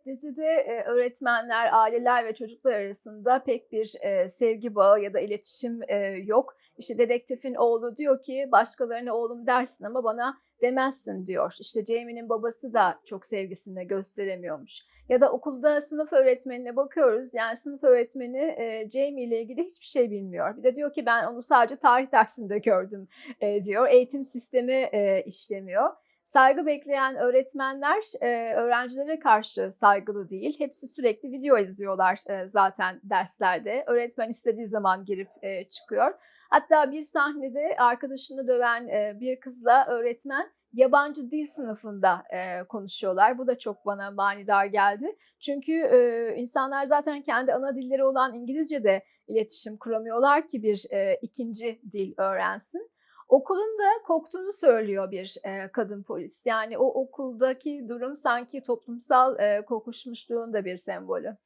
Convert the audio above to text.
Dizide, öğretmenler, aileler ve çocuklar arasında pek bir, sevgi bağı ya da iletişim, yok. İşte, dedektifin oğlu diyor ki, "Başkalarına oğlum dersin ama bana demezsin." diyor. İşte, Jamie'nin babası da çok sevgisini gösteremiyormuş. Ya da okulda sınıf öğretmenine bakıyoruz, yani, sınıf öğretmeni, Jamie ile ilgili hiçbir şey bilmiyor. Bir de diyor ki, "Ben onu sadece tarih dersinde gördüm." Diyor. Eğitim sistemi, işlemiyor. Saygı bekleyen öğretmenler, öğrencilere karşı saygılı değil. Hepsi sürekli video izliyorlar, zaten derslerde. Öğretmen istediği zaman girip, çıkıyor. Hatta bir sahnede arkadaşını döven, bir kızla öğretmen yabancı dil sınıfında, konuşuyorlar. Bu da çok bana manidar geldi. Çünkü, insanlar zaten kendi ana dilleri olan İngilizce'de iletişim kuramıyorlar ki bir, 2'nci dil öğrensin. Okulun da koktuğunu söylüyor bir, kadın polis. Yani o okuldaki durum sanki toplumsal, kokuşmuşluğun da bir sembolü.